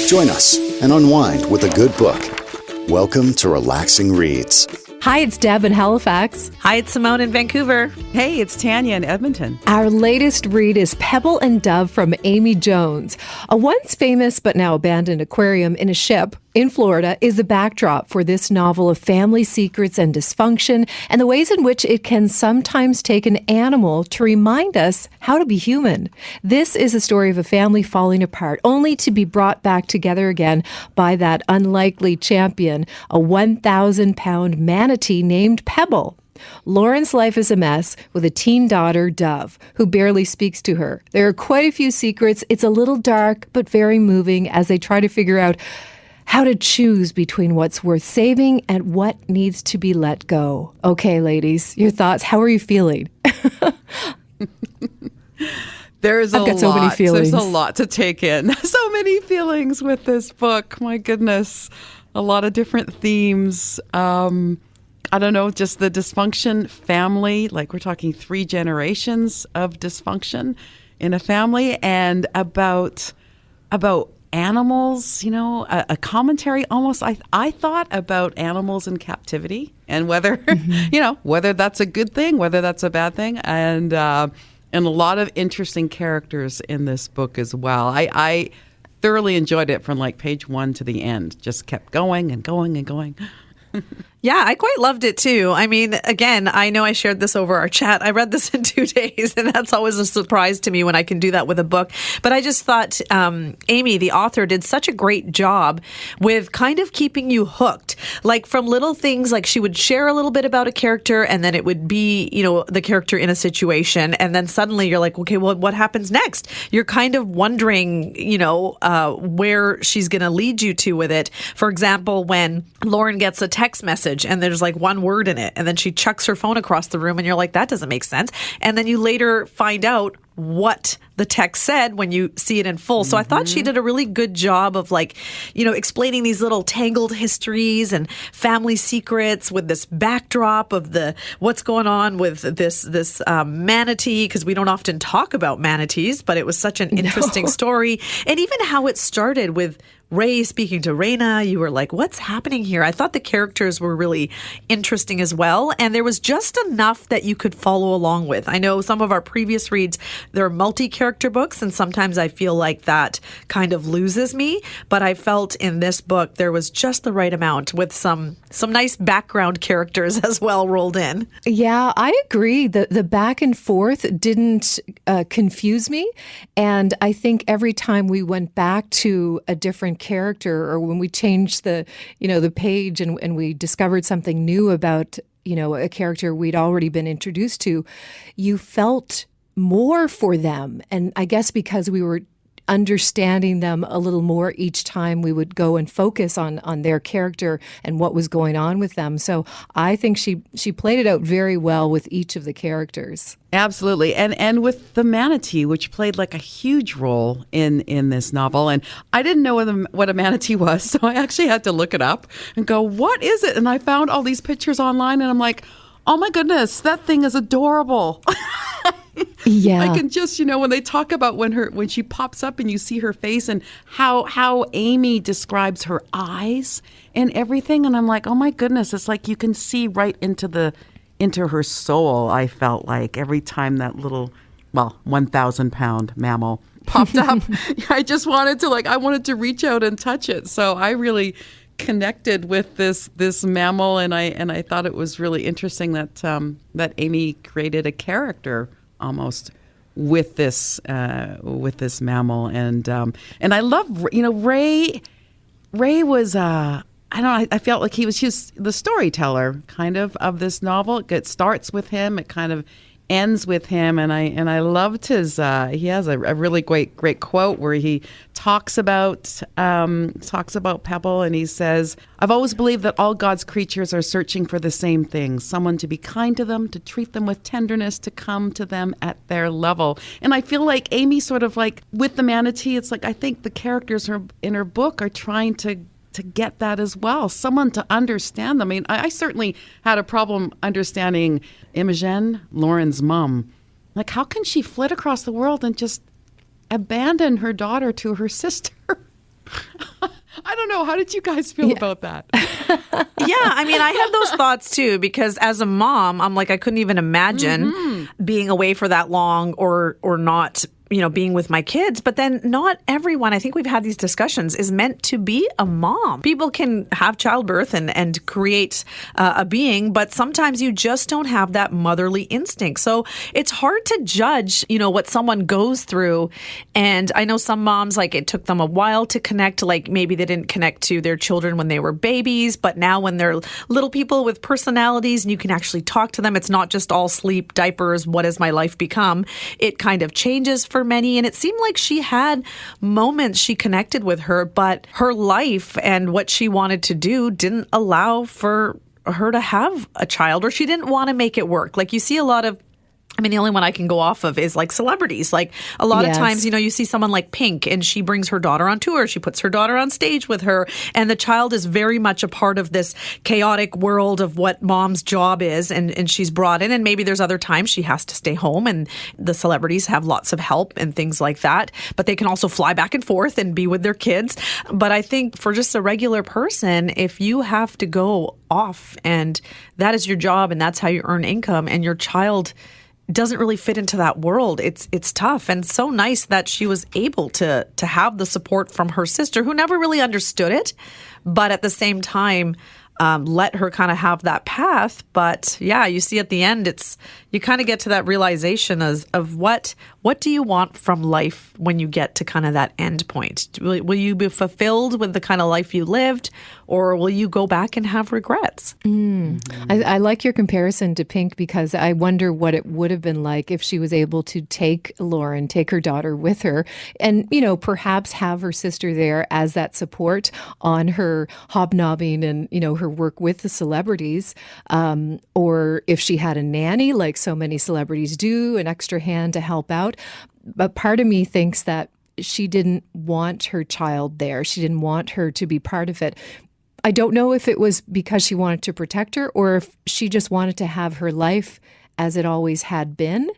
Join us and unwind with a good book. Welcome to Relaxing Reads. Hi, it's Deb in Halifax. Hi, it's Simone in Vancouver. Hey, it's Tanya in Edmonton. Our latest read is Pebble and Dove from Amy Jones. A once famous but now abandoned aquarium in a ship in Florida is the backdrop for this novel of family secrets and dysfunction and the ways in which it can sometimes take an animal to remind us how to be human. This is a story of a family falling apart only to be brought back together again by that unlikely champion, a 1,000-pound manatee named Pebble. Lauren's life is a mess with a teen daughter, Dove, who barely speaks to her. There are quite a few secrets. It's a little dark, but very moving as they try to figure out how to choose between what's worth saving and what needs to be let go. Okay, ladies, your thoughts. How are you feeling? There's I've got so many feelings. There's a lot to take in. So many feelings with this book. My goodness. A lot of different themes. I don't know, just the dysfunction family, like we're talking 3 generations of dysfunction in a family, and about animals, you know, a commentary almost, I thought about animals in captivity and whether, you know, whether that's a good thing, whether that's a bad thing, and a lot of interesting characters in this book as well. I thoroughly enjoyed it from like page 1 to the end, just kept going and going and going. Yeah, I quite loved it too. I mean, again, I know I shared this over our chat. I read this in 2 days, and that's always a surprise to me when I can do that with a book. But I just thought Amy, the author, did such a great job with kind of keeping you hooked. Like from little things, like she would share a little bit about a character, and then it would be, you know, the character in a situation. And then suddenly you're like, okay, well, what happens next? You're kind of wondering, you know, where she's going to lead you to with it. For example, when Lauren gets a text message, and there's like one word in it, and then she chucks her phone across the room, and you're like, that doesn't make sense. And then you later find out what the text said when you see it in full. So I thought she did a really good job of, like, you know, explaining these little tangled histories and family secrets with this backdrop of the what's going on with this manatee, because we don't often talk about manatees, but it was such an interesting story. And even how it started with Ray speaking to Raina, you were like, what's happening here? I thought the characters were really interesting as well. And there was just enough that you could follow along with. I know some of our previous reads, they're multi-character books, and sometimes I feel like that kind of loses me. But I felt in this book, there was just the right amount with some nice background characters as well rolled in. Yeah, I agree. The back and forth didn't confuse me. And I think every time we went back to a different character, or when we changed the page and we discovered something new about, you know, a character we'd already been introduced to, you felt more for them. And I guess because we were understanding them a little more each time we would go and focus on their character and what was going on with them. So I think she played it out very well with each of the characters. Absolutely. And with the manatee, which played like a huge role in this novel. And I didn't know what a manatee was, so I actually had to look it up and go, what is it? And I found all these pictures online, and I'm like, oh my goodness, that thing is adorable. Yeah. I can just, you know, when they talk about when she pops up and you see her face and how Amy describes her eyes and everything. And I'm like, oh my goodness, it's like you can see right into her soul. I felt like every time that little, 1,000-pound mammal popped up, I just wanted to I wanted to reach out and touch it. So I really connected with this mammal, and I thought it was really interesting that Amy created a character almost with this mammal, and I love, you know, Ray was I felt like he was just the storyteller kind of this novel. It starts with him, it kind of ends with him, and I loved his. He has a really great quote where he talks about Pebble, and he says, "I've always believed that all God's creatures are searching for the same thing: someone to be kind to them, to treat them with tenderness, to come to them at their level." And I feel like Amy sort of like with the manatee, it's like I think the characters in her book are trying to get that as well, someone to understand them. I mean, I certainly had a problem understanding Imogen, Lauren's mom. Like, how can she flit across the world and just abandon her daughter to her sister? I don't know. How did you guys feel about that? Yeah, I mean, I had those thoughts too, because as a mom, I'm like, I couldn't even imagine being away for that long or not, being with my kids. But then not everyone, I think we've had these discussions, is meant to be a mom. People can have childbirth and create a being, but sometimes you just don't have that motherly instinct. So it's hard to judge, what someone goes through. And I know some moms, like, it took them a while to connect, like maybe they didn't connect to their children when they were babies, but now when they're little people with personalities and you can actually talk to them, it's not just all sleep, diapers, what has my life become? It kind of changes for many. And it seemed like she had moments she connected with her, but her life and what she wanted to do didn't allow for her to have a child, or she didn't want to make it work. Like, you see a lot of, the only one I can go off of is like celebrities. Like, a lot of times, you see someone like Pink and she brings her daughter on tour. She puts her daughter on stage with her. And the child is very much a part of this chaotic world of what mom's job is. And she's brought in. And maybe there's other times she has to stay home and the celebrities have lots of help and things like that. But they can also fly back and forth and be with their kids. But I think for just a regular person, if you have to go off and that is your job and that's how you earn income, and your child doesn't really fit into that world, it's tough. And so nice that she was able to have the support from her sister, who never really understood it, but at the same time let her kind of have that path. But yeah, you see at the end, you kind of get to that realization of what do you want from life when you get to kind of that end point? Will you be fulfilled with the kind of life you lived, or will you go back and have regrets? I like your comparison to Pink, because I wonder what it would have been like if she was able to take her daughter with her, and, perhaps have her sister there as that support on her hobnobbing and, her work with the celebrities, or if she had a nanny, like so many celebrities do, an extra hand to help out. But part of me thinks that she didn't want her child there. She didn't want her to be part of it. I don't know if it was because she wanted to protect her, or if she just wanted to have her life as it always had been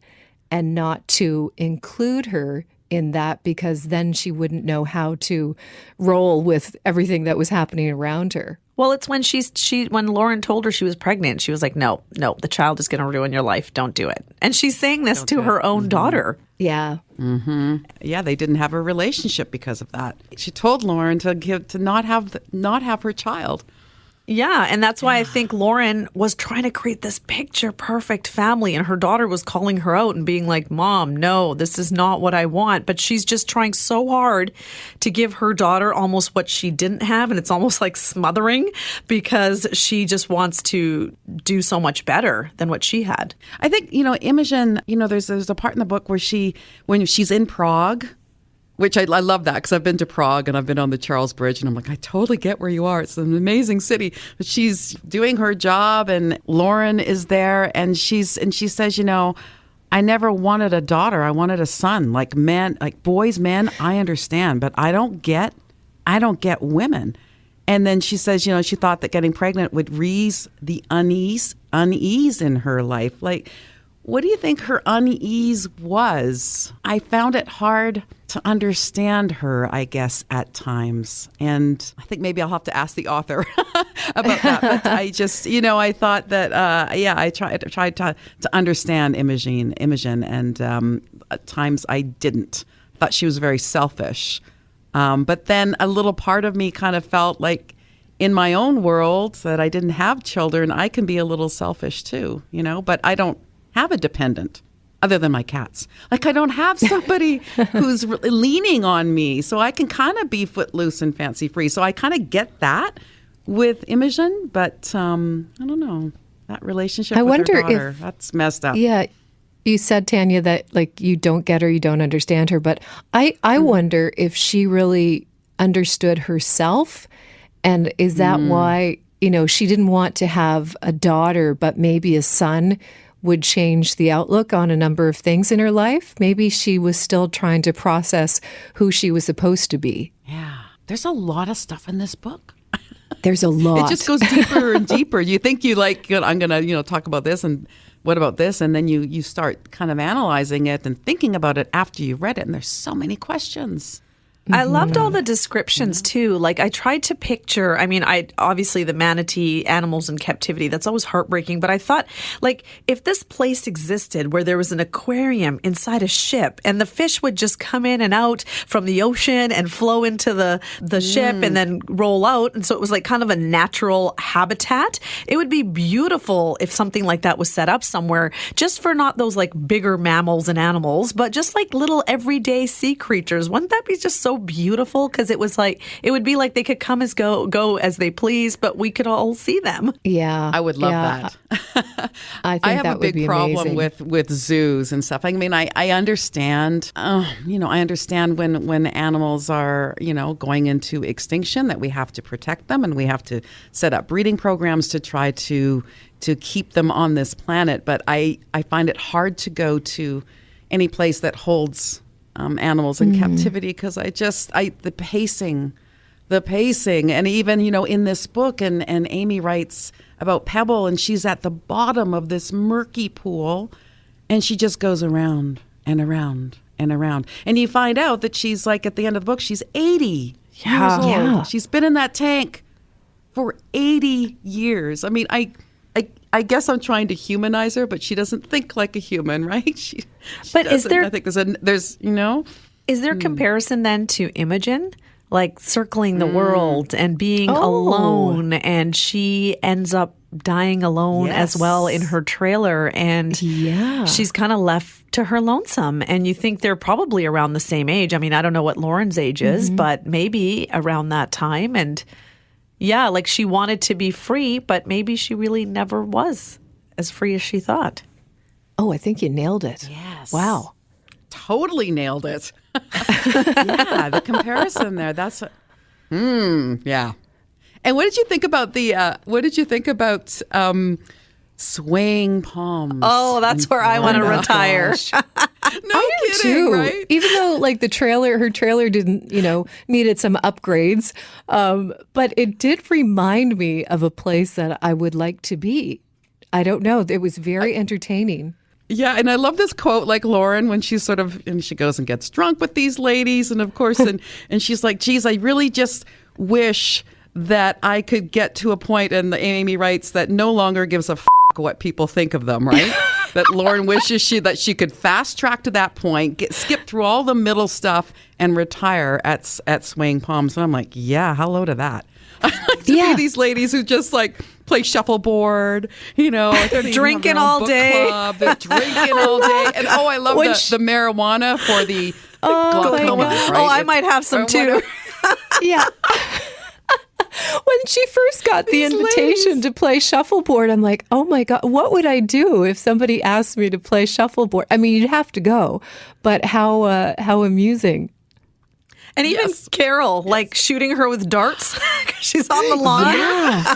and not to include her in that, because then she wouldn't know how to roll with everything that was happening around her. Well, it's when when Lauren told her she was pregnant, she was like, no, the child is going to ruin your life. Don't do it. And she's saying this to her own daughter. Yeah. Yeah, they didn't have a relationship because of that. She told Lauren to not have her child. Yeah, and that's why I think Lauren was trying to create this picture perfect family, and her daughter was calling her out and being like, Mom, no, this is not what I want. But she's just trying so hard to give her daughter almost what she didn't have, and it's almost like smothering, because she just wants to do so much better than what she had. I think, Imogen, there's a part in the book where when she's in Prague, which I love that, because I've been to Prague and I've been on the Charles Bridge, and I'm like, I totally get where you are. It's an amazing city. But she's doing her job, and Lauren is there, and she says, I never wanted a daughter. I wanted a son. Like boys, men, I understand, but I don't get women. And then she says, she thought that getting pregnant would ease the unease in her life. Like, what do you think her unease was? I found it hard to understand her, I guess, at times. And I think maybe I'll have to ask the author about that. But I just, I thought that, I tried to understand Imogen, and at times I didn't. Thought she was very selfish. But then a little part of me kind of felt like, in my own world, that I didn't have children, I can be a little selfish too, but I don't have a dependent other than my cats. Like, I don't have somebody who's leaning on me, so I can kind of be footloose and fancy free. So I kind of get that with Imogen, but I don't know, that relationship with her daughter, that's messed up. Yeah. You said, Tanya, that like you don't get her, you don't understand her, but I wonder if she really understood herself, and is that why, she didn't want to have a daughter, but maybe a son would change the outlook on a number of things in her life. Maybe she was still trying to process who she was supposed to be. Yeah. There's a lot of stuff in this book. There's a lot. It just goes deeper and deeper. You think I'm going to, talk about this, and what about this? And then you start kind of analyzing it and thinking about it after you read it. And there's so many questions. I loved all the descriptions too. Like I tried to picture, I mean, I obviously the manatee animals in captivity, that's always heartbreaking. But I thought like if this place existed where there was an aquarium inside a ship and the fish would just come in and out from the ocean and flow into the ship and then roll out. And so it was like kind of a natural habitat. It would be beautiful if something like that was set up somewhere just for not those like bigger mammals and animals, but just like little everyday sea creatures. Wouldn't that be just so beautiful? Because it was like, it would be like they could come as go as they please, but we could all see them. Yeah. I would love that. I think I have that a big would be problem amazing. with zoos and stuff. I mean, I understand, I understand when animals are, going into extinction that we have to protect them and we have to set up breeding programs to try to keep them on this planet. But I find it hard to go to any place that holds animals in captivity because the pacing, and even, in this book and Amy writes about Pebble and she's at the bottom of this murky pool and she just goes around and around and around. And you find out that she's like at the end of the book, she's 80 years old. Yeah. She's been in that tank for 80 years. I mean, I guess I'm trying to humanize her, but she doesn't think like a human, right? She But is doesn't. there- I think there's Is there comparison then to Imogen? Like circling the world and being alone, and she ends up dying alone as well in her trailer, and she's kind of left to her lonesome. And you think they're probably around the same age. I mean, I don't know what Lauren's age is, but maybe around that time. And yeah, like she wanted to be free, but maybe she really never was as free as she thought. Oh, I think you nailed it. Yes. Wow. Totally nailed it. Yeah, the comparison there. That's yeah. And what did you think about swaying palms? Oh, that's where I want to retire. No kidding, Too. right? Even though like her trailer didn't, needed some upgrades. But it did remind me of a place that I would like to be. I don't know. It was very entertaining. Yeah, and I love this quote, like Lauren, when she's and she goes and gets drunk with these ladies, and of course, and she's like, geez, I really just wish that I could get to a point, and Amy writes, that no longer gives a what people think of them, right? That Lauren wishes that she could fast track to that point, skip through all the middle stuff, and retire at Swaying Palms. And I'm like, yeah, hello to that. I like to be these ladies who just like play shuffleboard, Drinking all day. They're drinking all day. And I love the marijuana for the glaucoma. Right? Oh, I might have some too. Yeah. When she first got the invitation to play shuffleboard, I'm like, oh my God, what would I do if somebody asked me to play shuffleboard? I mean, you'd have to go, but how amusing. And even Carol, like shooting her with darts. She's on the lawn. Yeah.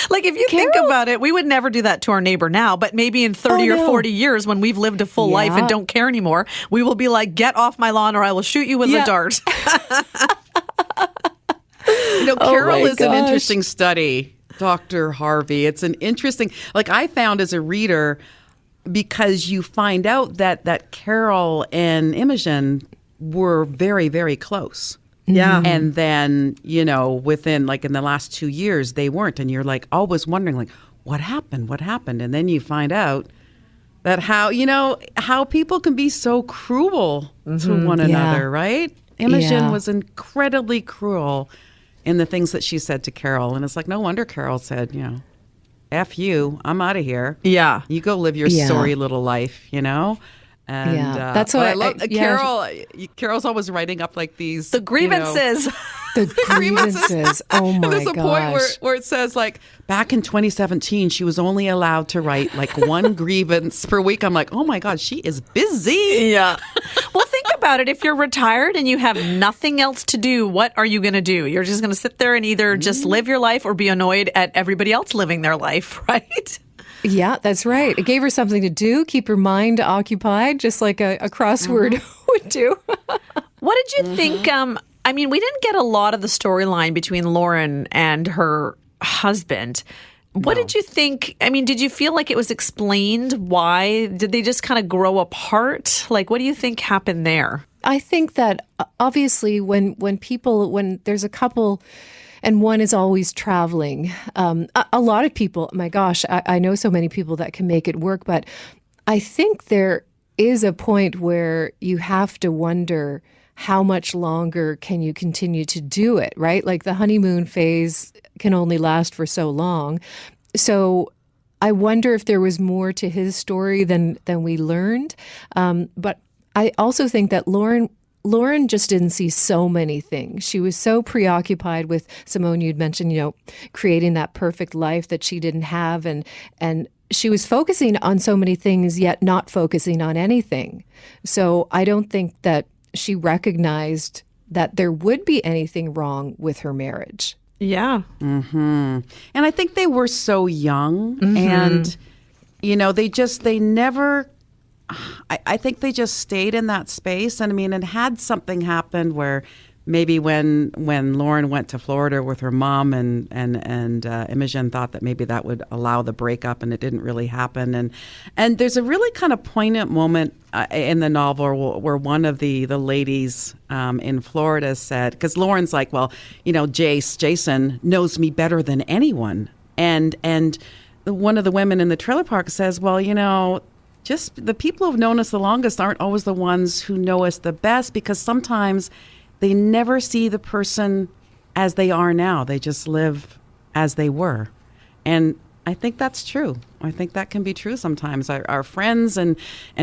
Like if you think about it, we would never do that to our neighbor now, but maybe in 30 or 40 years when we've lived a full life and don't care anymore, we will be like, get off my lawn or I will shoot you with a dart. Carol is an gosh. interesting study, Dr. Harvey. It's an interesting, like I found as a reader, because you find out that Carol and Imogen were very, very close. Yeah. And then, within like in the last 2 years, they weren't. And you're like always wondering, like, what happened? What happened? And then you find out that how people can be so cruel to one another, right? Imogen was incredibly cruel in the things that she said to Carol. And it's like, no wonder Carol said, F you, I'm out of here. Yeah. You go live your sorry little life, And that's what I love. Carol's always writing up like these. The grievances. The grievances. Oh my There's a point gosh. where it says like back in 2017, she was only allowed to write like one grievance per week. I'm like, oh my God, she is busy. Yeah. Well, think about it. If you're retired and you have nothing else to do, what are you going to do? You're just going to sit there and either just live your life or be annoyed at everybody else living their life, right? Yeah, that's right. It gave her something to do, keep her mind occupied, just like a crossword would do. What did you think? I mean, we didn't get a lot of the storyline between Lauren and her husband. What did you think? I mean, did you feel like it was explained why? Did they just kind of grow apart? Like, what do you think happened there? I think that obviously when there's a couple and one is always traveling, a lot of people, my gosh, I know so many people that can make it work, but I think there is a point where you have to wonder how much longer can you continue to do it, right? Like the honeymoon phase can only last for so long. So I wonder if there was more to his story than we learned. But I also think that Lauren just didn't see so many things. She was so preoccupied with, Simone, you'd mentioned, creating that perfect life that she didn't have. And she was focusing on so many things, yet not focusing on anything. So I don't think that she recognized that there would be anything wrong with her marriage. Yeah. Mm-hmm. And I think they were so young, and, they never, I think they just stayed in that space. And I mean, it had something happened where maybe when Lauren went to Florida with her mom and Imogen thought that maybe that would allow the breakup, and it didn't really happen. And there's a really kind of poignant moment in the novel where one of the ladies in Florida said, because Lauren's like, well, Jason knows me better than anyone. And one of the women in the trailer park says, well, just the people who've known us the longest aren't always the ones who know us the best, because sometimes they never see the person as they are now. They just live as they were. And I think that's true. I think that can be true sometimes. Our friends and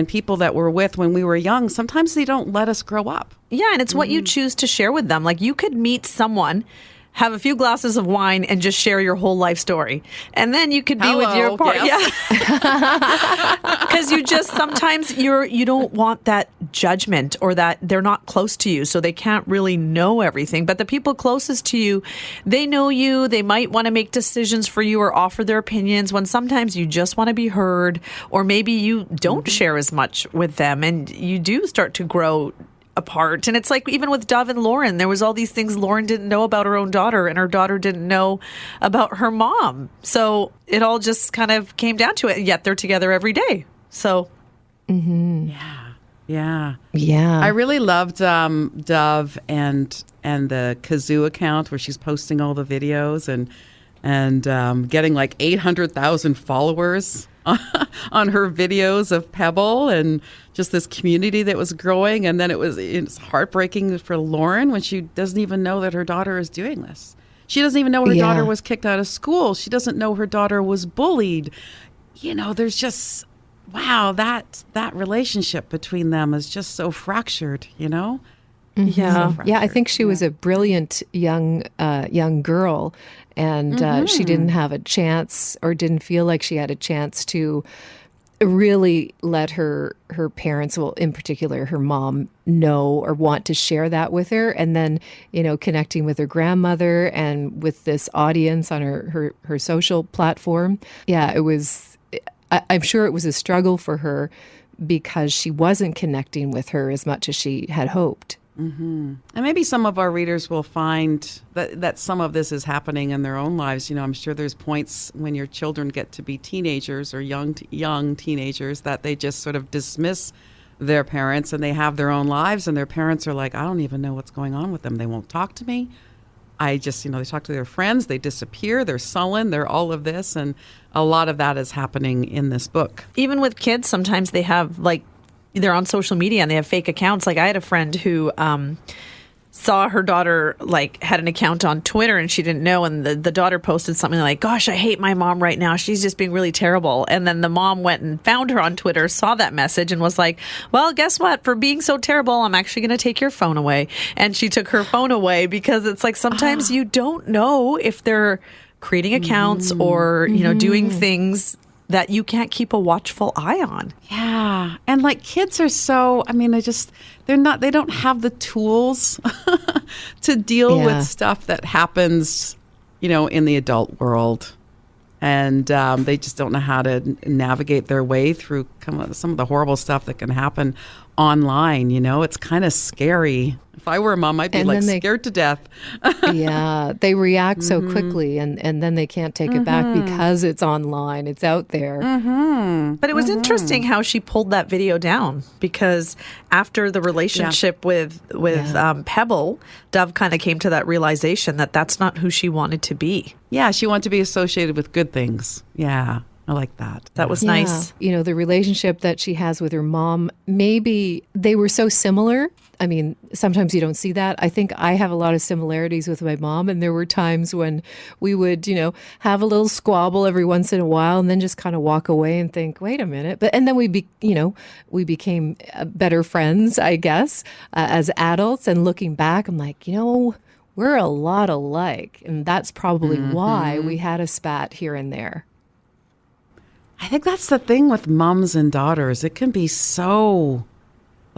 people that we're with when we were young, sometimes they don't let us grow up. Yeah, and it's what you choose to share with them. Like, you could meet someone, have a few glasses of wine, and just share your whole life story. And then you could be with your partner. Yes. Yeah. Because you just, sometimes you don't want that judgment, or that they're not close to you, so they can't really know everything. But the people closest to you, they know you. They might want to make decisions for you or offer their opinions, when sometimes you just want to be heard, or maybe you don't share as much with them, and you do start to grow apart. And it's like, even with Dove and Lauren, there was all these things Lauren didn't know about her own daughter, and her daughter didn't know about her mom. So it all just kind of came down to it. Yet they're together every day. So Yeah. Yeah. I really loved Dove and the Kazoo account where she's posting all the videos and getting like 800,000 followers on her videos of Pebble, and just this community that was growing. And then it's heartbreaking for Lauren when she doesn't even know that her daughter is doing this. She doesn't even know her daughter was kicked out of school. She doesn't know her daughter was bullied. There's just, wow, that relationship between them is just so fractured, Yeah. Yeah, I think she was a brilliant young girl, and she didn't have a chance, or didn't feel like she had a chance to really let her parents, well, in particular her mom, know or want to share that with her. And then, connecting with her grandmother and with this audience on her social platform. Yeah, it was, I'm sure it was a struggle for her, because she wasn't connecting with her as much as she had hoped. Mm-hmm. And maybe some of our readers will find that some of this is happening in their own lives. I'm sure there's points when your children get to be teenagers or young teenagers that they just sort of dismiss their parents, and they have their own lives, and their parents are like, I don't even know what's going on with them. They won't talk to me. They talk to their friends, they disappear, they're sullen, they're all of this. And a lot of that is happening in this book. even with kids, sometimes they have, like, they're on social media and they have fake accounts. Like, I had a friend who saw her daughter, like, had an account on Twitter, and she didn't know. And the daughter posted something like, gosh, I hate my mom right now. She's just being really terrible. And then the mom went and found her on Twitter, saw that message, and was like, well, guess what? For being so terrible, I'm actually going to take your phone away. And she took her phone away, because it's like, sometimes you don't know if they're creating accounts or, doing things that you can't keep a watchful eye on. Yeah. And like, kids are so, they don't have the tools to deal with stuff that happens, in the adult world. And they just don't know how to navigate their way through some of the horrible stuff that can happen online, it's kind of scary. If I were a mom, I'd be like scared to death. Yeah, they react so quickly and then they can't take it back because it's online. It's out there. But it was interesting how she pulled that video down, because after the relationship with Pebble, Dove kind of came to that realization that that's not who she wanted to be. Yeah, she wanted to be associated with good things. Yeah, I like that. That was nice. The relationship that she has with her mom, maybe they were so similar. I mean, sometimes you don't see that. I think I have a lot of similarities with my mom, and there were times when we would, have a little squabble every once in a while, and then just kind of walk away and think, "Wait a minute." And then we became better friends, I guess, as adults. And looking back, I'm like, we're a lot alike, and that's probably why we had a spat here and there. I think that's the thing with moms and daughters. It can be so...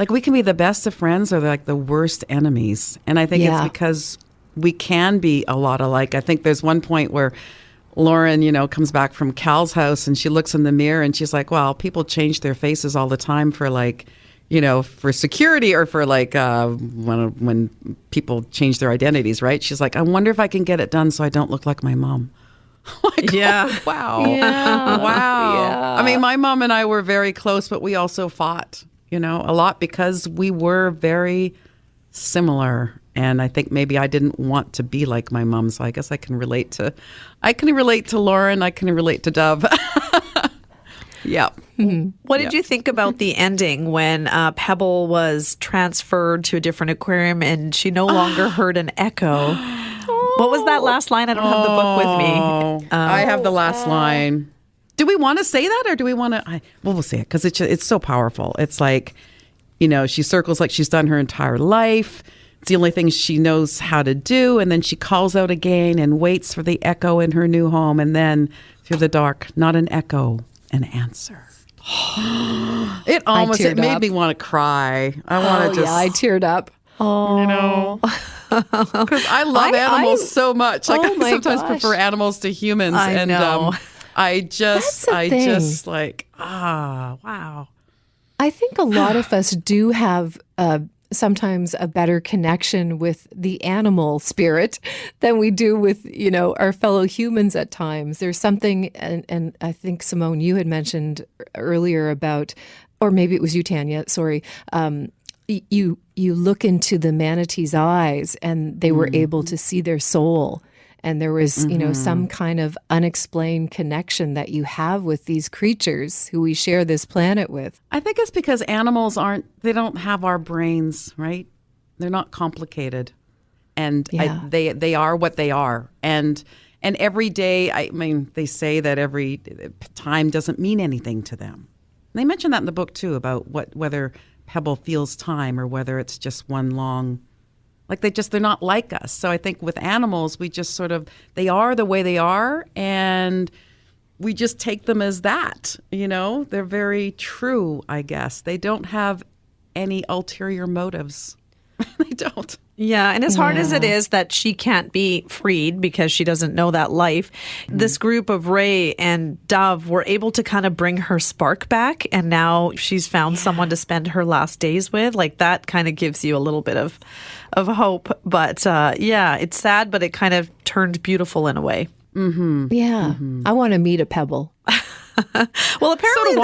we can be the best of friends or the worst enemies. And I think it's because we can be a lot alike. I think there's one point where Lauren, comes back from Cal's house and she looks in the mirror and she's like, well, people change their faces all the time for for security or for when people change their identities, right? She's like, I wonder if I can get it done so I don't look like my mom. Yeah. Oh, wow. Yeah. Wow. Yeah. I mean, my mom and I were very close, but we also fought. A lot because we were very similar. And I think maybe I didn't want to be like my mom. So I guess I can relate to Lauren. I can relate to Dove. Yeah. What did you think about the ending when Pebble was transferred to a different aquarium and she no longer heard an echo? What was that last line? I don't have the book with me. I have the last line. Do we want to say that, or do we want to? We'll say it because it's so powerful. It's like, she circles like she's done her entire life. It's the only thing she knows how to do. And then she calls out again and waits for the echo in her new home. And then through the dark, not an echo, an answer. It made me want to cry. I teared up. Oh. Because I love animals so much. I sometimes prefer animals to humans. I know. Wow. I think a lot of us do have sometimes a better connection with the animal spirit than we do with, our fellow humans at times. There's something, and I think, Simone, you had mentioned earlier about, or maybe it was you, Tanya, sorry, you look into the manatee's eyes and they were able to see their soul. And there was, some kind of unexplained connection that you have with these creatures who we share this planet with. I think it's because animals they don't have our brains, right? They're not complicated. And they are what they are. And every day, they say that every time doesn't mean anything to them. And they mention that in the book too, about whether Pebble feels time or whether it's just one long... they're not like us. So I think with animals, we just they are the way they are, and we just take them as that, They're very true, I guess. They don't have any ulterior motives. They don't. Yeah, and as hard as it is that she can't be freed because she doesn't know that life, this group of Ray and Dove were able to kind of bring her spark back, and now she's found someone to spend her last days with. That kind of gives you a little bit of hope. But it's sad, but it kind of turned beautiful in a way. Mm-hmm. Yeah, I want to meet a Pebble. Well, apparently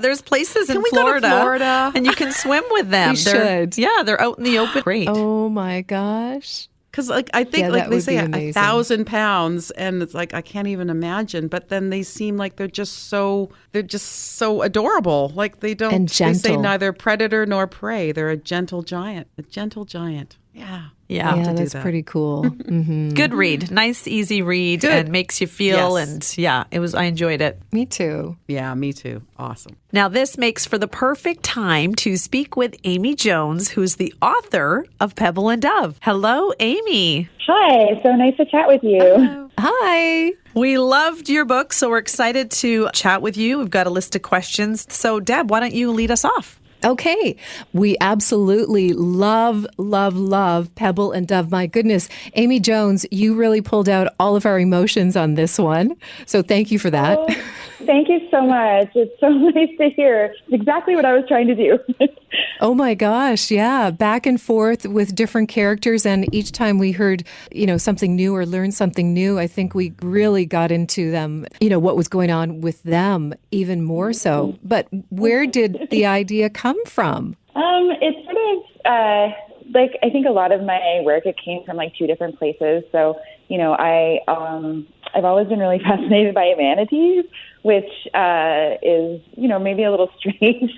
there's places in Florida, and you can swim with them. We should. Yeah, they're out in the open. Great. Oh my gosh. Because I think they say 1,000 pounds, and it's I can't even imagine. But then they seem like they're just so adorable. They don't. And gentle. They say neither predator nor prey. They're a gentle giant. A gentle giant. Yeah. Yeah, that's pretty cool. Mm-hmm. Good read. Nice, easy read. Good. And makes you feel. Yes. And I enjoyed it. Me too. Yeah, me too. Awesome. Now, this makes for the perfect time to speak with Amy Jones, who's the author of Pebble and Dove. Hello, Amy. Hi. So nice to chat with you. Hello. Hi. We loved your book, so we're excited to chat with you. We've got a list of questions. So, Deb, why don't you lead us off? Okay. We absolutely love Pebble and Dove. My goodness. Amy Jones, you really pulled out all of our emotions on this one. So thank you for that. Thank you so much. It's so nice to hear. It's exactly what I was trying to do. Oh my gosh, yeah. Back and forth with different characters. And each time we heard, something new or learned something new, I think we really got into them, what was going on with them even more so. But where did the idea come from? It's sort of I think a lot of my work, it came from two different places. So, I've always been really fascinated by manatees, which is, maybe a little strange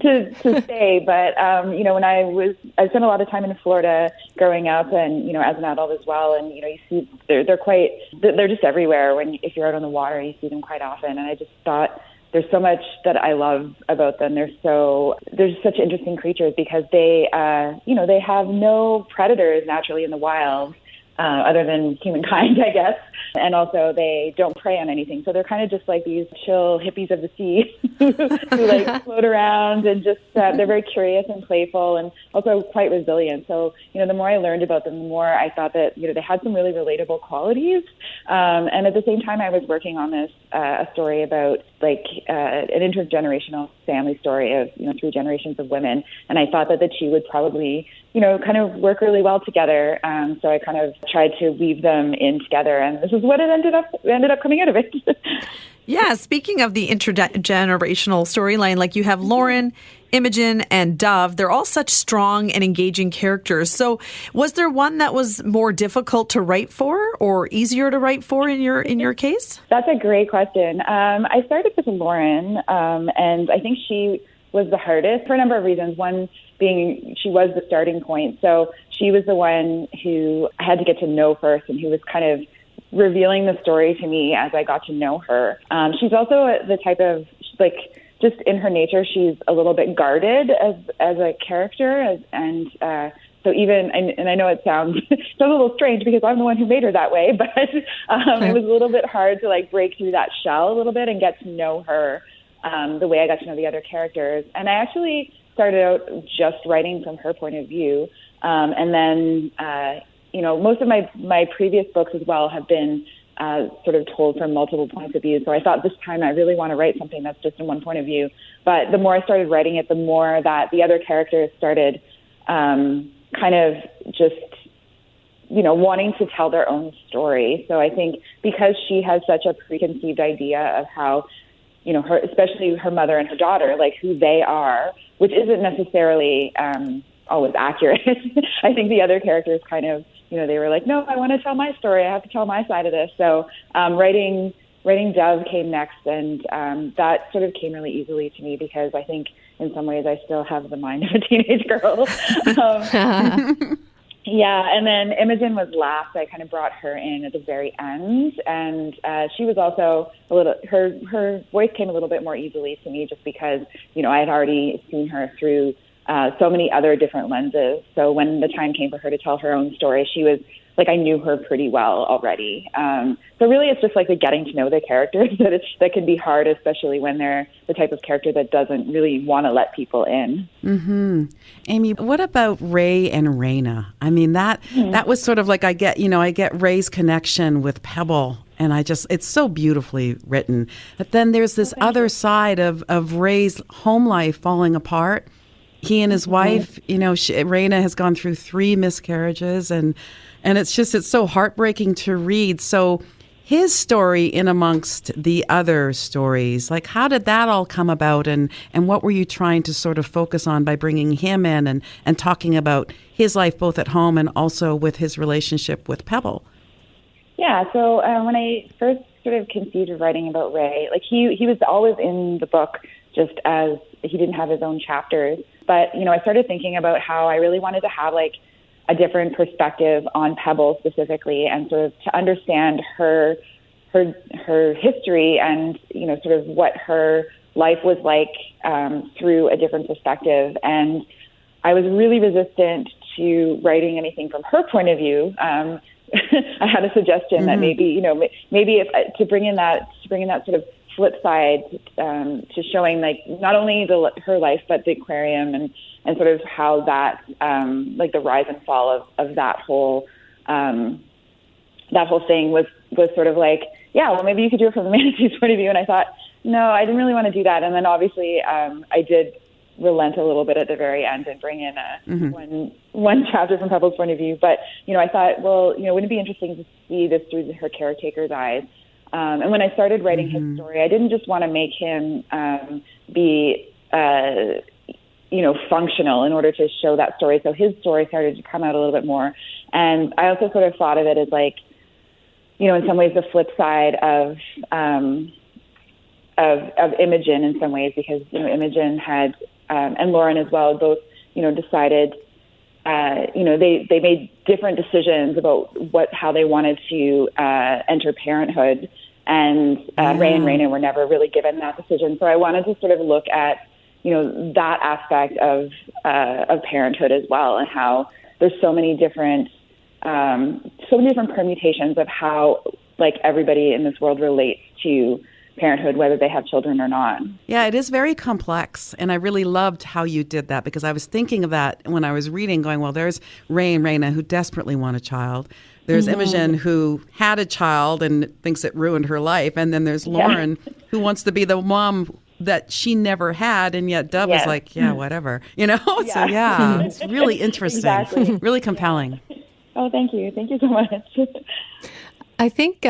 to say, but, when I spent a lot of time in Florida growing up and, as an adult as well. And, you see, they're just everywhere. If you're out on the water, you see them quite often. And I just thought there's so much that I love about them. They're just such interesting creatures because they have no predators naturally in the wild. Other than humankind, I guess. And also they don't prey on anything. So they're kind of just like these chill hippies of the sea who float around and just, they're very curious and playful and also quite resilient. So, the more I learned about them, the more I thought that, they had some really relatable qualities. And at the same time, I was working on this, a story about an intergenerational family story of, 3 generations of women. And I thought that the two would probably, kind of work really well together. So I kind of tried to weave them in together, and this is what it ended up coming out of it. Yeah, speaking of the intergenerational storyline, you have Lauren, Imogen, and Dove. They're all such strong and engaging characters. So was there one that was more difficult to write for or easier to write for in your case? That's a great question. I started with Lauren, and I think she was the hardest for a number of reasons. One being she was the starting point. So she was the one who I had to get to know first and who was kind of revealing the story to me as I got to know her. She's also the type of, just in her nature, she's a little bit guarded as a character. So even, and I know it sounds a little strange because I'm the one who made her that way, but it was a little bit hard to break through that shell a little bit and get to know her the way I got to know the other characters. And I actually started out just writing from her point of view. And then, most of my previous books as well have been sort of told from multiple points of view. So I thought this time I really want to write something that's just in one point of view. But the more I started writing it, the more that the other characters started kind of just, wanting to tell their own story. So I think because she has such a preconceived idea of how, especially her mother and her daughter, who they are, which isn't necessarily always accurate. I think the other characters kind of, they were like, no, I want to tell my story. I have to tell my side of this. So writing Dove came next, and that sort of came really easily to me because I think in some ways I still have the mind of a teenage girl. Yeah, and then Imogen was last. I kind of brought her in at the very end, and she was also a little. Her voice came a little bit more easily to me, just because I had already seen her through so many other different lenses. So when the time came for her to tell her own story, she was I knew her pretty well already. So really, it's just the getting to know the characters that can be hard, especially when they're the type of character that doesn't really want to let people in. Mm-hmm. Amy, what about Ray and Raina? I mean, that was sort of I get Ray's connection with Pebble. And it's so beautifully written. But then there's this other side of Ray's home life falling apart. He and his wife, Raina has gone through 3 miscarriages, and it's so heartbreaking to read. So his story in amongst the other stories, how did that all come about, and what were you trying to sort of focus on by bringing him in and talking about his life both at home and also with his relationship with Pebble? Yeah, so when I first sort of conceived of writing about Ray, he was always in the book just as he didn't have his own chapters. But, I started thinking about how I really wanted to have a different perspective on Pebble specifically, and sort of to understand her history and, sort of what her life was like through a different perspective. And I was really resistant to writing anything from her point of view. I had a suggestion that maybe if to bring in that sort of flip side to showing not only her life but the aquarium and sort of how that the rise and fall of that whole thing was sort of maybe you could do it from the manatee's point of view. And I thought No, I didn't really want to do that. And then obviously I did relent a little bit at the very end and bring in one chapter from Pebble's point of view. But, I thought, well, wouldn't it be interesting to see this through her caretaker's eyes? And when I started writing his story, I didn't just want to make him be, functional in order to show that story. So his story started to come out a little bit more. And I also sort of thought of it as like, in some ways the flip side of Imogen in some ways, because, Imogen had, and Lauren as well, both, decided, they made different decisions about how they wanted to enter parenthood. And Ray and Raina were never really given that decision. So I wanted to sort of look at, that aspect of parenthood as well, and how there's so many different permutations of how, like, everybody in this world relates to parenthood, whether they have children or not. Yeah, it is very complex. And I really loved how you did that, because I was thinking of that when I was reading, going, well, there's Ray and Raina who desperately want a child. There's Imogen who had a child and thinks it ruined her life. And then there's Lauren who wants to be the mom that she never had. And yet Dove is like, yeah, whatever, So yeah, it's really interesting, really compelling. Oh, thank you. Thank you so much. I think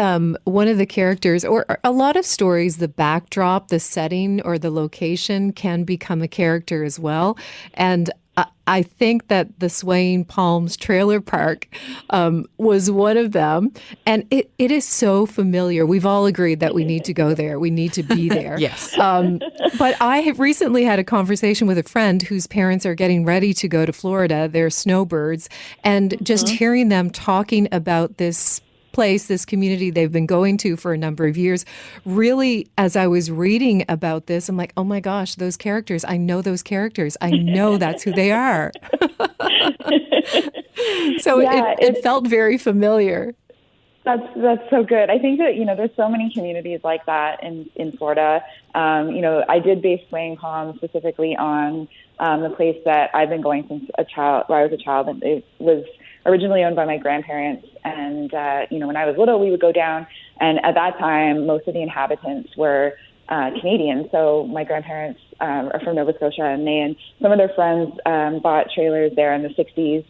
one of the characters, or a lot of stories, the backdrop, the setting, or the location can become a character as well. And I think that the Swaying Palms Trailer Park was one of them. And it is so familiar. We've all agreed that we need to go there. We need to be there. Yes. But I have recently had a conversation with a friend whose parents are getting ready to go to Florida. They're snowbirds. And just hearing them talking about this place, this community they've been going to for a number of years, really, as I was reading about this, I'm like, oh my gosh, those characters, I know those characters. I know that's who they are. So it felt very familiar. That's so good. I think that, there's so many communities like that in Florida. I did base Swaying Palms specifically on the place that I've been going since I was a child, and it was originally owned by my grandparents. And, when I was little, we would go down. And at that time, most of the inhabitants were Canadian. So my grandparents are from Nova Scotia, and some of their friends bought trailers there in the 60s.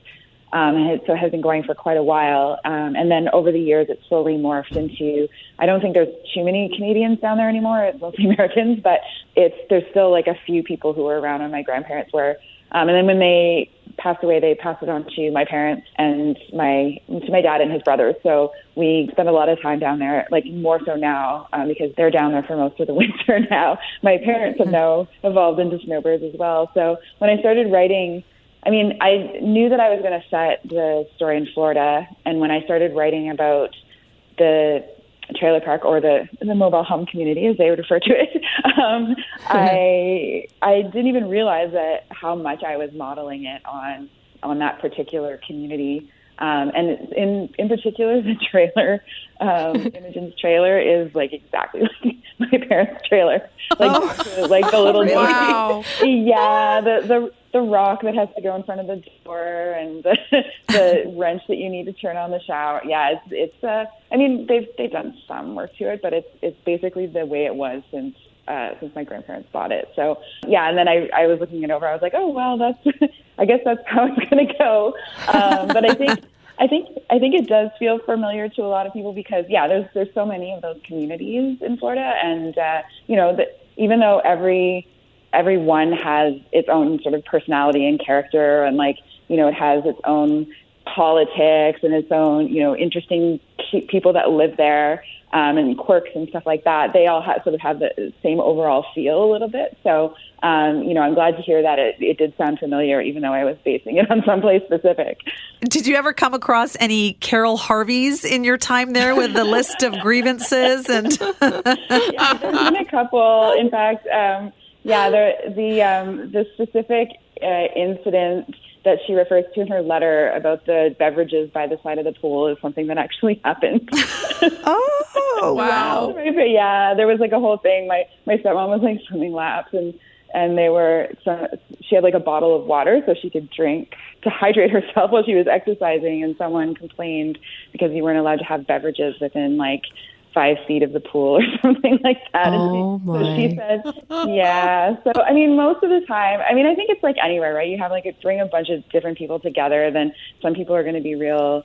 So it has been going for quite a while. And then over the years, it slowly morphed into, I don't think there's too many Canadians down there anymore. It's mostly Americans, but there's still like a few people who were around when my grandparents were. And then when they passed away, they passed it on to my parents and to my dad and his brothers. So we spend a lot of time down there, like more so now, because they're down there for most of the winter now. My parents have now evolved into snowbirds as well. So when I started writing, I knew that I was going to set the story in Florida. And when I started writing about the trailer park, or the mobile home community, as they would refer to it, I didn't even realize that how much I was modeling it on that particular community. And in particular, the trailer, Imogen's trailer is like exactly like my parents' trailer, like the little wow. Yeah, the rock that has to go in front of the door, and the wrench that you need to turn on the shower. Yeah, they've done some work to it, but it's basically the way it was since my grandparents bought it. So yeah, and then I was looking it over. I was like, oh well, I guess that's how it's going to go. But I think it does feel familiar to a lot of people, because there's so many of those communities in Florida, and even though everyone has its own sort of personality and character, and it has its own politics and its own, interesting people that live there, and quirks and stuff like that. They all sort of have the same overall feel a little bit. So, I'm glad to hear that it did sound familiar, even though I was basing it on someplace specific. Did you ever come across any Carol Harveys in your time there with the list of grievances? And yeah, there's been a couple. In fact, the specific incident that she refers to in her letter about the beverages by the side of the pool is something that actually happened. Oh, wow. Yeah, there was like a whole thing. My stepmom was like swimming laps, and she had like a bottle of water so she could drink to hydrate herself while she was exercising, and someone complained because you weren't allowed to have beverages within like 5 feet of the pool or something like that. Oh, So my. she said, yeah. So, I mean, most of the time, I mean, I think it's like anywhere, right? You have like bring a bunch of different people together, then some people are going to be real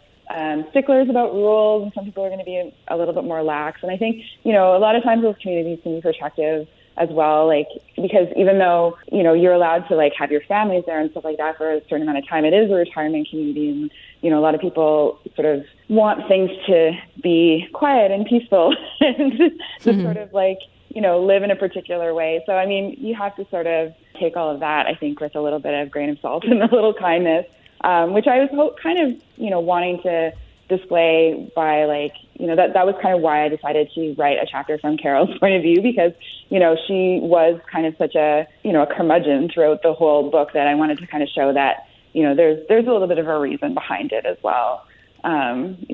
sticklers about rules, and some people are going to be a little bit more lax. And I think, you know, a lot of times those communities can be protective as well, like, because even though, you know, you're allowed to like have your families there and stuff like that for a certain amount of time, it is a retirement community, and, you know, a lot of people sort of want things to be quiet and peaceful and to sort of like, you know, live in a particular way. So, I mean, you have to sort of take all of that, I think, with a little bit of grain of salt and a little kindness, which I was kind of, you know, wanting to display by, like, you know, that was kind of why I decided to write a chapter from Carol's point of view, because, you know, she was kind of such a, you know, a curmudgeon throughout the whole book, that I wanted to kind of show that, you know, there's a little bit of a reason behind it as well,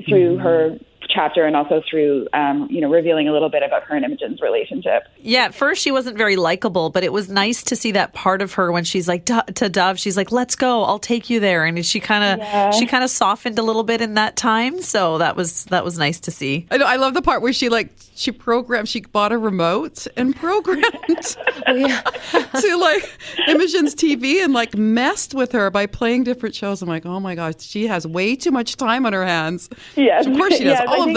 through her chapter, and also through, you know, revealing a little bit about her and Imogen's relationship. Yeah, at first she wasn't very likable, but it was nice to see that part of her when she's like to Dove, she's like, "Let's go, I'll take you there," and she kind of softened a little bit in that time. So that was nice to see. I know, I love the part where she bought a remote and programmed to like Imogen's TV and like messed with her by playing different shows. I'm like, oh my gosh, she has way too much time on her hands. Yes. Of course she does. Yes, All of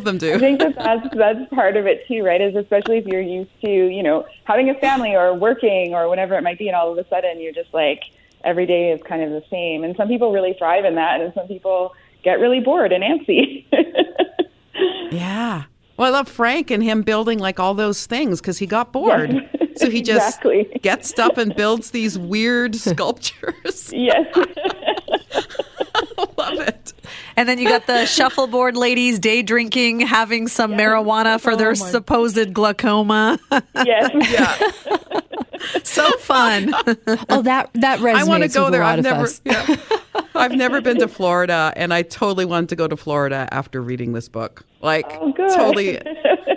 them do. I think that's part of it too, right? Is especially if you're used to, you know, having a family or working or whatever it might be, and all of a sudden you're just like, every day is kind of the same. And some people really thrive in that, and some people get really bored and antsy. Yeah. Well, I love Frank and him building like all those things because he got bored. Yes. So he just Exactly. gets up and builds these weird sculptures. Yes. I love it. And then you got the shuffleboard ladies day drinking, having some marijuana for their supposed glaucoma. Yes. Yeah. So fun. Oh, that resonates I want to go with there. a lot of us. I've never been to Florida, and I totally wanted to go to Florida after reading this book. Like, good. totally.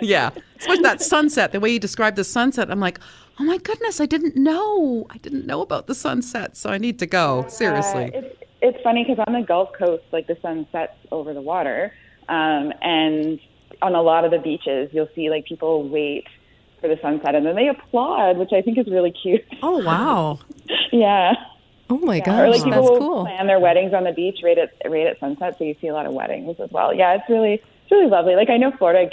Yeah. Especially that sunset, the way you described the sunset. I'm like, oh my goodness, I didn't know about the sunset, so I need to go. Seriously. It's funny because on the Gulf Coast, like, the sun sets over the water, and on a lot of the beaches, you'll see like people wait for the sunset, and then they applaud, which I think is really cute. Oh, wow. Yeah. Oh my gosh, Or like people that's will cool. plan their weddings on the beach right at sunset, so you see a lot of weddings as well. Yeah, it's really lovely. Like, I know Florida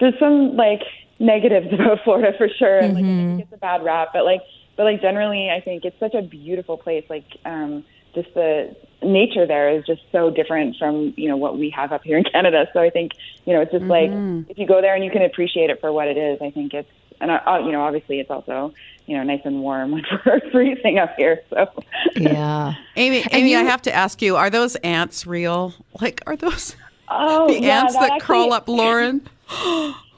there's some like negatives about Florida for sure, and like I think it gets a bad rap, but generally I think it's such a beautiful place. Like, just the nature there is just so different from, you know, what we have up here in Canada. So I think, you know, it's just like, if you go there and you can appreciate it for what it is, I think it's, and you know, obviously it's also, you know, nice and warm when we're freezing up here. So Yeah. Amy, I have to ask you, are those ants real? Like, are those ants that crawl up Lauren?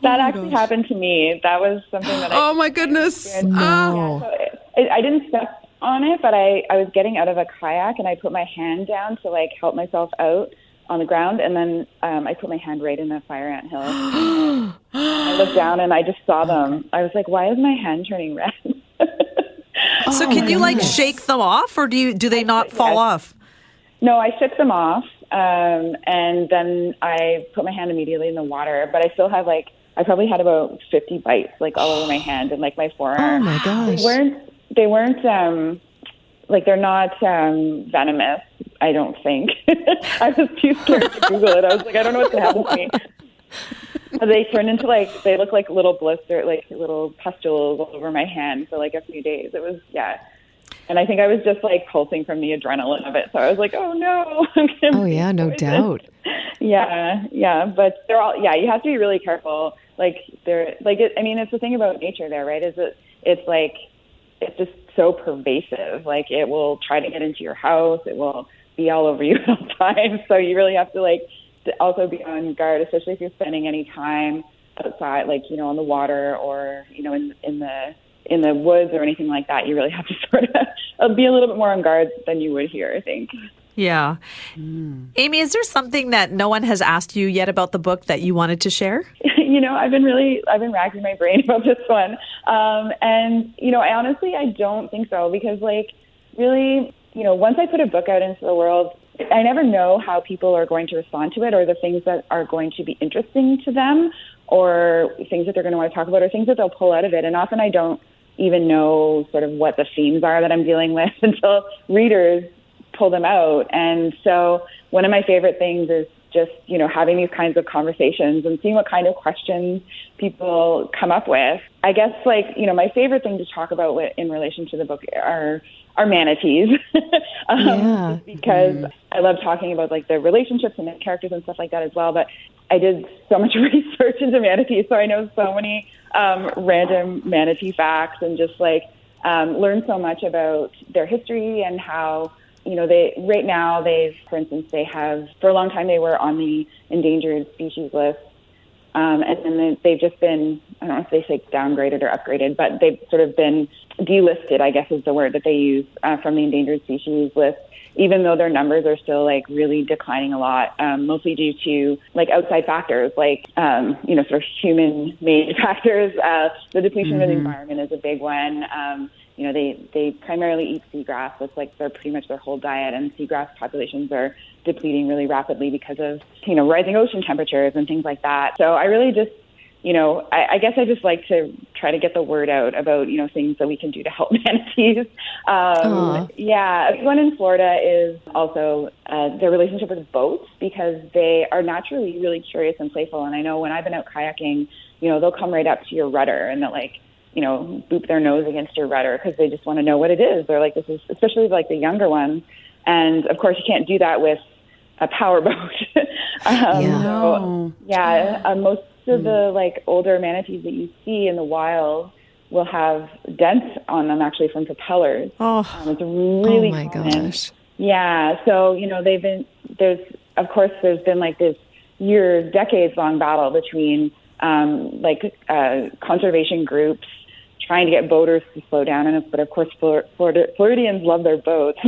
That actually happened to me. That was something that Oh my goodness. No. So I didn't step on it, but I was getting out of a kayak, and I put my hand down to like help myself out on the ground, and then I put my hand right in the fire ant hill. I looked down and I just saw them. I was like, why is my hand turning red? So can you like shake them off, or do they not fall off? No, I shook them off, and then I put my hand immediately in the water, but I still have like, I probably had about 50 bites like all over my hand and like my forearm. Oh my gosh. They weren't like, they're not venomous, I don't think. I was too scared to Google it. I was like, I don't know what's going to happen to me. They turned into like, they look like little blisters, like little pustules all over my hand for like a few days. It was, yeah. And I think I was just like pulsing from the adrenaline of it. So I was like, oh no. Oh yeah, no doubt. Yeah. But they're all, yeah, you have to be really careful. Like they're like, I mean, it's the thing about nature there, right? Is that it's like, it's just so pervasive. Like, it will try to get into your house. It will be all over you at all times. So you really have to like to also be on guard, especially if you're spending any time outside, like, you know, on the water or, you know, in the woods or anything like that. You really have to sort of be a little bit more on guard than you would here, I think. Yeah. Amy, is there something that no one has asked you yet about the book that you wanted to share? You know, I've been racking my brain about this one. And, you know, I don't think so, because like, really, you know, once I put a book out into the world, I never know how people are going to respond to it, or the things that are going to be interesting to them, or things that they're going to want to talk about, or things that they'll pull out of it. And often I don't even know sort of what the themes are that I'm dealing with until readers pull them out. And so one of my favorite things is just, having these kinds of conversations and seeing what kind of questions people come up with. I guess, my favorite thing to talk about in relation to the book are manatees. Just because I love talking about the relationships and the characters and stuff like that as well. But I did so much research into manatees, so I know so many random manatee facts, and just learn so much about their history and how, for instance, they have, for a long time, they were on the endangered species list. And then they've just been, I don't know if they say downgraded or upgraded, but they've sort of been delisted, I guess is the word that they use, from the endangered species list, even though their numbers are still really declining a lot, mostly due to outside factors, sort of human-made factors. The depletion of the environment is a big one. They primarily eat seagrass. That's they're pretty much their whole diet, and seagrass populations are depleting really rapidly because of, rising ocean temperatures and things like that. So I really just, I guess I just like to try to get the word out about, things that we can do to help manatees. One in Florida is also their relationship with boats, because they are naturally really curious and playful. And I know when I've been out kayaking, they'll come right up to your rudder and they'll boop their nose against your rudder because they just want to know what it is. They're this is, especially the younger ones. And of course you can't do that with a power boat. Most of the older manatees that you see in the wild will have dents on them actually from propellers. It's really common. Gosh. Yeah. So, there's been this decades long battle between conservation groups trying to get boaters to slow down. But of course, Floridians love their boats,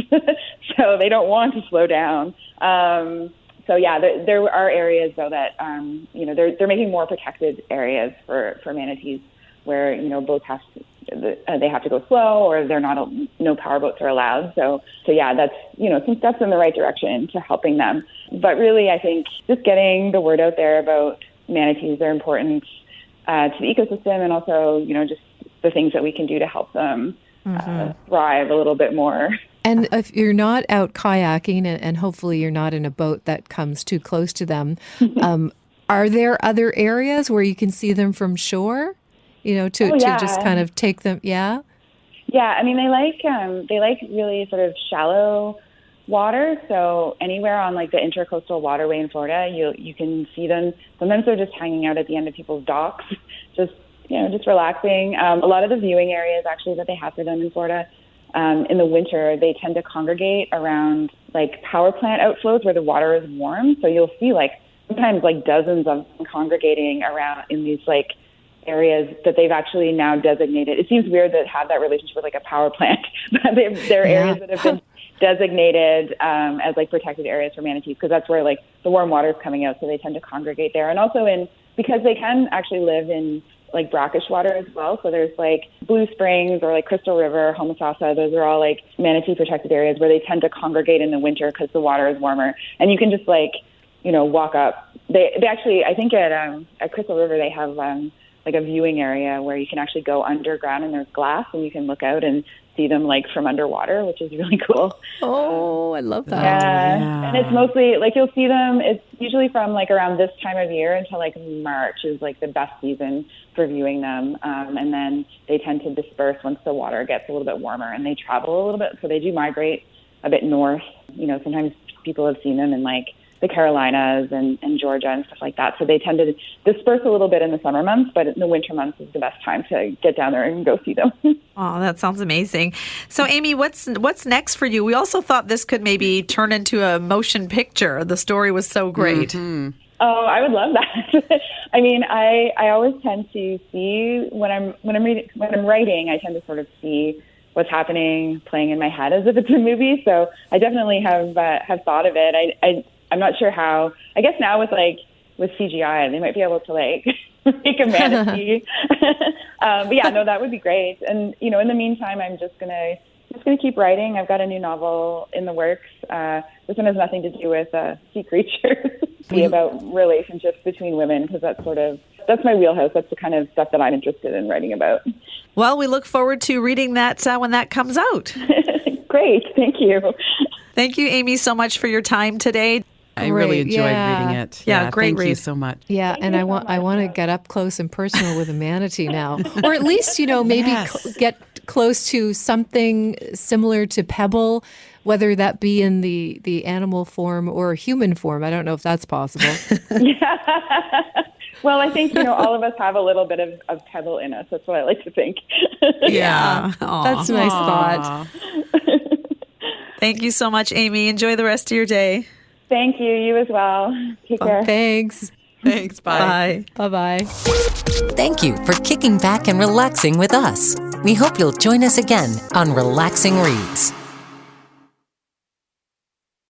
so they don't want to slow down. There are areas though that they're making more protected areas for manatees where boats have to go slow, or no power boats are allowed. So that's some steps in the right direction to helping them. But really, I think just getting the word out there about manatees are important to the ecosystem, and also just the things that we can do to help them thrive a little bit more. And if you're not out kayaking, and hopefully you're not in a boat that comes too close to them, are there other areas where you can see them from shore? To just kind of take them. Yeah. Yeah. I mean, they like really sort of shallow water. So anywhere on the Intracoastal Waterway in Florida, you can see them. Sometimes they're just hanging out at the end of people's docks, just relaxing. A lot of the viewing areas actually that they have for them in Florida, in the winter, they tend to congregate around power plant outflows where the water is warm. So you'll see sometimes dozens of them congregating around in these areas that they've actually now designated. It seems weird to have that relationship with a power plant, but they're areas that have been designated as protected areas for manatees, because that's where the warm water is coming out, so they tend to congregate there. And also because they can actually live in brackish water as well. So there's Blue Springs or Crystal River, Homosassa. Those are all manatee protected areas where they tend to congregate in the winter because the water is warmer. And you can just walk up. They actually, I think at Crystal River they have a viewing area where you can actually go underground and there's glass and you can look out and see them from underwater, which is really cool. Oh, I love that. Yeah. And it's mostly you'll see them, it's usually from around this time of year until March is the best season for viewing them. And then they tend to disperse once the water gets a little bit warmer, and they travel a little bit. So they do migrate a bit north. Sometimes people have seen them in the Carolinas and Georgia and stuff like that. So they tend to disperse a little bit in the summer months, but in the winter months is the best time to get down there and go see them. Oh, that sounds amazing. So Amy, what's next for you? We also thought this could maybe turn into a motion picture. The story was so great. Mm-hmm. Oh, I would love that. I mean, I always tend to see when I'm writing, I tend to sort of see what's happening, playing in my head as if it's a movie. So I definitely have thought of it. I'm not sure how. I guess now with CGI, they might be able to make a manatee. But yeah, no, that would be great. And in the meantime, I'm just gonna just going to keep writing. I've got a new novel in the works. This one has nothing to do with sea creatures. It's be about relationships between women, because that's my wheelhouse. That's the kind of stuff that I'm interested in writing about. Well, we look forward to reading that when that comes out. Great. Thank you. Thank you, Amy, so much for your time today. I really enjoyed reading it. Yeah, great thank read. you so much. Yeah, and I want to get up close and personal with a manatee now, or at least maybe Yes. get close to something similar to Pebble, whether that be in the animal form or human form. I don't know if that's possible. Well, I think, all of us have a little bit of Pebble in us. That's what I like to think. Yeah. That's a nice thought. Thank you so much, Amy. Enjoy the rest of your day. Thank you. You as well. Take care. Thanks. Thanks. Bye. Bye. Bye-bye. Thank you for kicking back and relaxing with us. We hope you'll join us again on Relaxing Reads.